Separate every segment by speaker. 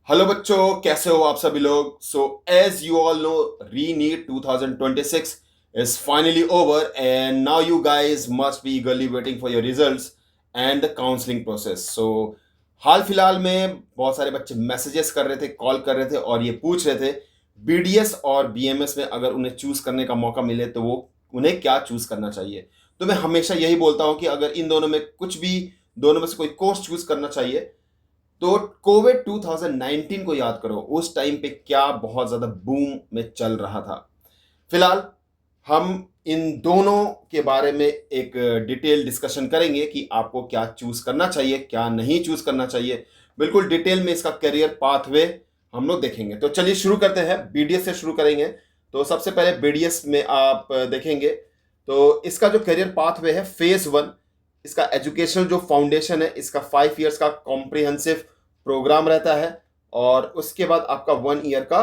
Speaker 1: Hello बच्चों, कैसे हो आप सभी लोग। So as you all know, re NEET 2026 is finally over and now you guys must be eagerly waiting for your results and the counseling process. So हाल फिलहाल में बहुत सारे बच्चे मैसेजेस कर रहे थे, कॉल कर रहे थे और ये पूछ रहे थे बीडीएस और बीएमएस में अगर उन्हें चूज करने का मौका मिले तो वो उन्हें क्या चूज करना चाहिए। तो मैं हमेशा यही बोलता हूँ कि अगर इन दोनों में कुछ भी, दोनों में से कोई कोर्स चूज करना चाहिए तो कोविड 2019 को याद करो, उस टाइम पे क्या बहुत ज्यादा बूम में चल रहा था। फिलहाल हम इन दोनों के बारे में एक डिटेल डिस्कशन करेंगे कि आपको क्या चूज करना चाहिए, क्या नहीं चूज करना चाहिए। बिल्कुल डिटेल में इसका करियर पाथवे हम लोग देखेंगे। तो चलिए शुरू करते हैं, बीडीएस से शुरू करेंगे। तो सबसे पहले बीडीएस में आप देखेंगे तो इसका जो करियर पाथवे है, फेज वन, इसका एजुकेशनल जो फाउंडेशन है, इसका 5 ईयर्स का कॉम्प्रिहेंसिव प्रोग्राम रहता है और उसके बाद आपका 1 ईयर का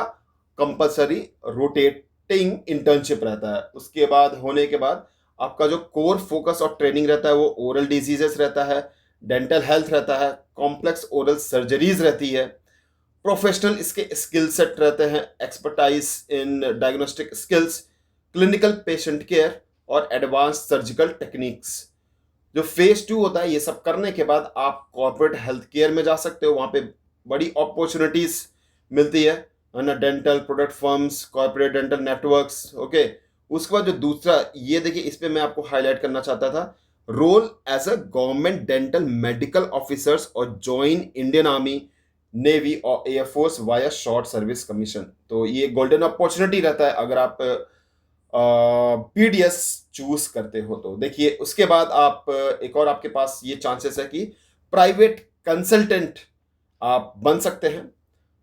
Speaker 1: कंपलसरी रोटेटिंग इंटर्नशिप रहता है। उसके बाद होने के बाद आपका जो कोर फोकस और ट्रेनिंग रहता है वो ओरल डिजीजेस रहता है, डेंटल हेल्थ रहता है, कॉम्प्लेक्स ओरल सर्जरीज रहती है, प्रोफेशनल इसके स्किल सेट रहते हैं, expertise in diagnostic skills, clinical patient care और एडवांस सर्जिकल टेक्निक्स। जो फेज टू होता है, ये सब करने के बाद आप कॉर्पोरेट हेल्थ केयर में जा सकते हो। वहाँ पे बड़ी अपॉर्चुनिटीज मिलती है ना, dental product firms, corporate dental networks. Okay, उसके बाद जो दूसरा, ये देखिए इस पे मैं आपको हाईलाइट करना चाहता था, role as a government dental medical officers और ज्वाइन इंडियन आर्मी, नेवी और air force via short service commission. तो ये गोल्डन अपॉर्चुनिटी रहता है अगर आप पीडीएस चूज करते हो। तो देखिए उसके बाद आप एक और आपके पास ये चांसेस है कि प्राइवेट कंसल्टेंट आप बन सकते हैं।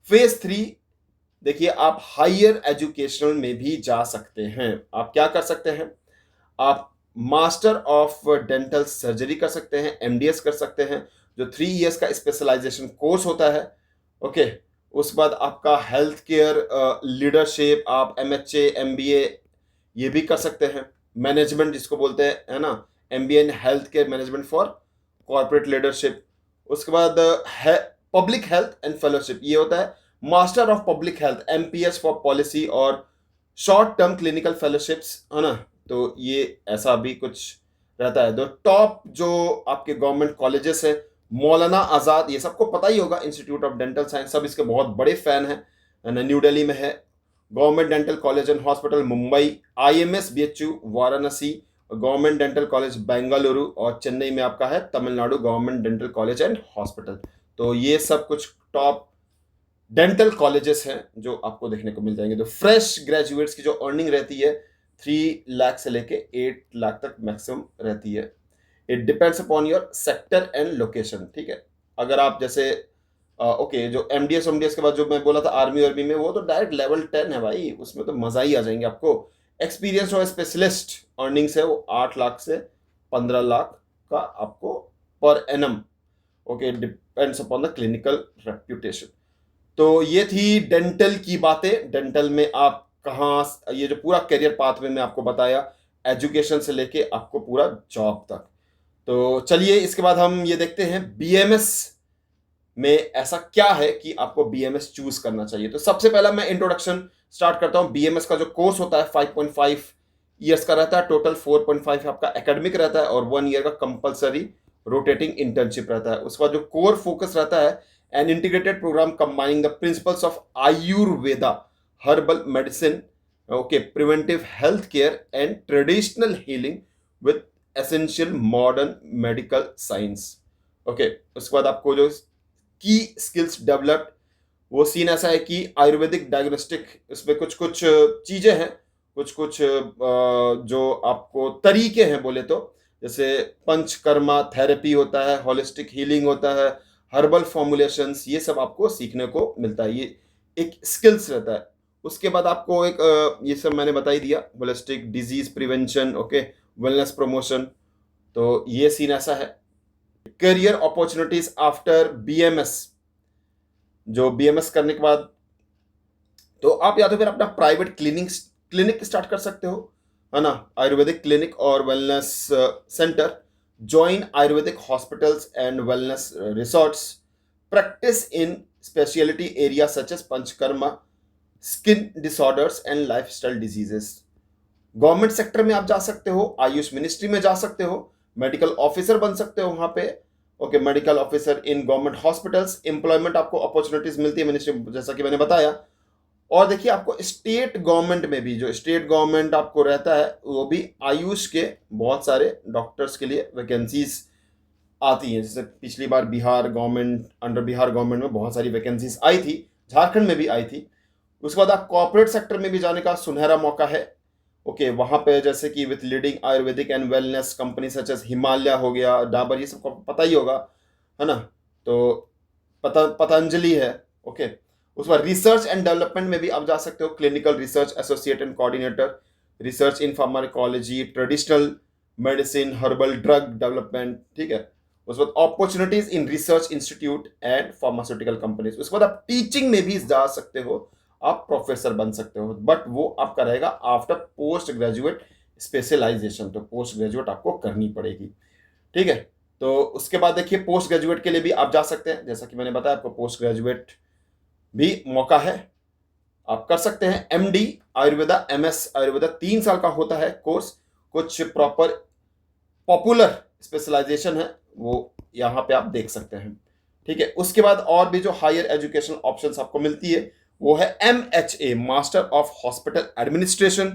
Speaker 1: फेज थ्री, देखिए आप हायर एजुकेशनल में भी जा सकते हैं। आप क्या कर सकते हैं, आप मास्टर ऑफ डेंटल सर्जरी कर सकते हैं, एमडीएस कर सकते हैं, जो 3 ईयर्स का स्पेशलाइजेशन कोर्स होता है। ओके, उसके बाद आपका हेल्थ केयर लीडरशिप, आप एमएचए एमबीए ये भी कर सकते हैं। मैनेजमेंट जिसको बोलते हैं, है ना, MBA in health care management for corporate leadership. उसके बाद है पब्लिक हेल्थ एंड फेलोशिप, ये होता है master of public health, MPS for policy और शॉर्ट टर्म क्लिनिकल फेलोशिप्स, है ना। तो ये ऐसा भी कुछ रहता है। तो टॉप जो आपके गवर्नमेंट कॉलेजेस है, मौलाना आजाद, ये सबको पता ही होगा, इंस्टीट्यूट ऑफ डेंटल साइंस, सब इसके बहुत बड़े फैन हैं, न्यू दिल्ली में है। Government dental college and hospital Mumbai, IMS BHU Varanasi, government dental college Bengaluru और चेन्नई में आपका है Tamil Nadu government dental college and hospital. तो ये सब कुछ टॉप डेंटल कॉलेजेस हैं जो आपको देखने को मिल जाएंगे। तो फ्रेश ग्रेजुएट्स की जो अर्निंग रहती है 3 लाख से लेके 8 लाख तक मैक्सिमम रहती है। It depends upon your sector and location, ठीक है। अगर आप जैसे ओके, जो एमडीएस एमडीएस के बाद जो मैं बोला था आर्मी आर्मी में, वो तो डायरेक्ट लेवल 10 है भाई, उसमें तो मजा ही आ जाएंगे आपको। एक्सपीरियंस और स्पेशलिस्ट अर्निंग्स है वो 8 लाख से 15 लाख का आपको per annum. Okay, depends upon the clinical reputation. तो ये थी डेंटल की बातें। डेंटल में आप कहाँ, ये जो पूरा करियर पाथ में मैं आपको बताया, एजुकेशन से लेके आपको पूरा जॉब तक। तो चलिए इसके बाद हम ये देखते हैं बीएमएस में ऐसा क्या है कि आपको बीएमएस चूज करना चाहिए। तो सबसे पहला मैं इंट्रोडक्शन स्टार्ट करता हूं। बीएमएस का जो कोर्स होता है 5.5 ईयर्स का रहता है, टोटल 4.5 आपका एकेडमिक रहता है और 1 ईयर का कंपलसरी रोटेटिंग इंटर्नशिप रहता है। उसका जो कोर फोकस रहता है, an integrated program combining the principles of Ayurveda, herbal medicine, okay, preventive health care and traditional healing with essential modern medical science. Okay, उसके बाद आपको जो की स्किल्स डेवलप्ड, वो सीन ऐसा है कि आयुर्वेदिक डायग्नोस्टिक, इसमें कुछ कुछ चीजें हैं, कुछ कुछ जो आपको तरीके हैं बोले तो, जैसे पंचकर्मा थेरेपी होता है, होलिस्टिक हीलिंग होता है, हर्बल फॉर्मुलेशंस, ये सब आपको सीखने को मिलता है। ये एक स्किल्स रहता है। उसके बाद आपको एक ये सब मैंने बता ही दिया, holistic disease prevention, okay, wellness promotion. तो ये सीन ऐसा है। करियर अपॉर्चुनिटीज आफ्टर बीएमएस, जो बीएमएस करने के बाद तो आप या तो फिर अपना प्राइवेट क्लिनिक स्टार्ट कर सकते हो, है ना, आयुर्वेदिक क्लिनिक और wellness centre, join Ayurvedic hospitals and wellness resorts, practice in speciality area such as Panchakarma, skin disorders and lifestyle diseases. Government sector में आप जा सकते हो, आयुष मिनिस्ट्री में जा सकते हो, मेडिकल ऑफिसर बन सकते हो वहां पे। Okay, medical officer in government hospitals, employment आपको अपॉर्चुनिटीज मिलती है मिनिस्ट्री, जैसा कि मैंने बताया। और देखिए आपको स्टेट गवर्नमेंट में भी, जो स्टेट गवर्नमेंट आपको रहता है, वो भी आयुष के बहुत सारे डॉक्टर्स के लिए वैकेंसीज आती हैं। जैसे पिछली बार Bihar government, under Bihar government में बहुत सारी वैकेंसीज आई थी, झारखंड में भी आई थी। उसके बाद आप कॉर्पोरेट सेक्टर में भी जाने का सुनहरा मौका है। ओके, वहां पे जैसे कि with leading Ayurvedic and wellness company such as Himalaya हो गया, डाबर, ये सबको पता ही होगा, है ना। तो पतंजलि है। ओके, उस बाद रिसर्च एंड डेवलपमेंट में भी आप जा सकते हो, clinical research associate and coordinator, research in pharmacology, traditional medicine, herbal drug development, ठीक है। उसके बाद opportunities in research institute and pharmaceutical companies. उसके बाद आप टीचिंग में भी जा सकते हो, आप प्रोफेसर बन सकते हो, बट वो आपका रहेगा आफ्टर पोस्ट ग्रेजुएट स्पेशलाइजेशन, तो पोस्ट ग्रेजुएट आपको करनी पड़ेगी, ठीक है। तो उसके बाद देखिए पोस्ट ग्रेजुएट के लिए भी आप जा सकते हैं, जैसा कि मैंने बताया आपको पोस्ट ग्रेजुएट भी मौका है, आप कर सकते हैं। एमडी आयुर्वेदा, एमएस आयुर्वेदा 3 साल का होता है कोर्स, कुछ प्रॉपर पॉपुलर स्पेशलाइजेशन है वो यहाँ पे आप देख सकते हैं, ठीक है। उसके बाद और भी जो हायर एजुकेशन ऑप्शंस आपको मिलती है वो है MHA, master of hospital administration,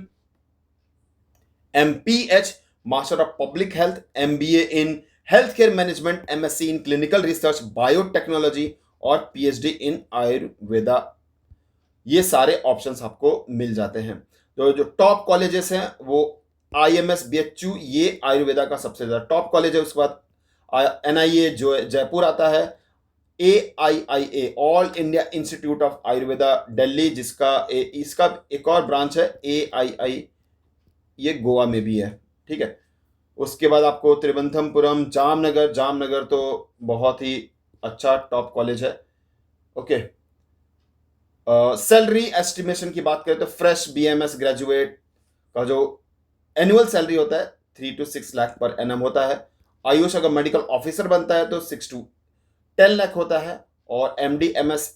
Speaker 1: MPH, master of public health, MBA in health care management, MSc in clinical research biotechnology और PhD इन आयुर्वेदा। ये सारे ऑप्शंस आपको मिल जाते हैं। तो जो टॉप कॉलेजेस हैं वो IMS BHU, ये आयुर्वेदा का सबसे ज्यादा टॉप कॉलेज है। उसके बाद NIA जो जयपुर आता है, AIIA, all India institute of Ayurveda Delhi, जिसका इसका एक और ब्रांच है AII, ये गोवा में भी है, ठीक है। उसके बाद आपको त्रिवंतपुरम, जामनगर, जामनगर तो बहुत ही अच्छा टॉप कॉलेज है। ओके, सैलरी एस्टिमेशन की बात करें तो फ्रेश BMS ग्रेजुएट का जो एनुअल सैलरी होता है 3 to 6 लाख पर एनम होता है। आयुष अगर मेडिकल ऑफिसर बनता है तो 6 to 10 लाख होता है, और MD MS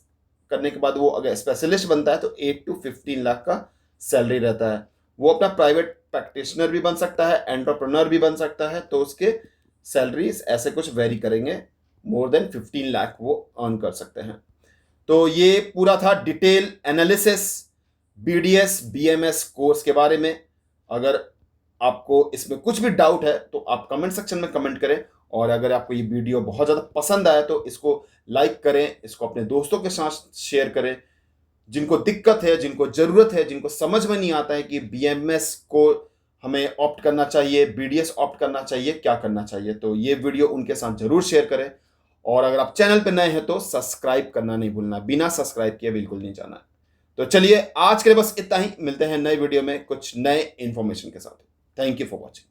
Speaker 1: करने के बाद वो अगर स्पेशलिस्ट बनता है तो 8 to 15 लाख का सैलरी रहता है। वो अपना प्राइवेट प्रैक्टिशनर भी बन सकता है, एंटरप्रेन्योर भी बन सकता है, तो उसके सैलरीज ऐसे कुछ वेरी करेंगे, मोर देन 15 लाख वो अर्न कर सकते हैं। तो ये पूरा था detail analysis BDS BMS course के बारे में। अगर आपको इसमें कुछ भी डाउट है तो आप कमेंट सेक्शन में कमेंट करें, और अगर आपको ये वीडियो बहुत ज़्यादा पसंद आया तो इसको लाइक करें, इसको अपने दोस्तों के साथ शेयर करें, जिनको दिक्कत है, जिनको ज़रूरत है, जिनको समझ में नहीं आता है कि BMS को हमें ऑप्ट करना चाहिए, BDS ऑप्ट करना चाहिए, क्या करना चाहिए, तो ये वीडियो उनके साथ ज़रूर शेयर करें। और अगर आप चैनल पर नए हैं तो सब्सक्राइब करना नहीं भूलना, बिना सब्सक्राइब किए बिल्कुल नहीं जाना। तो चलिए आज के लिए बस इतना ही, मिलते हैं नए वीडियो में कुछ नए इंफॉर्मेशन के साथ। Thank you for watching.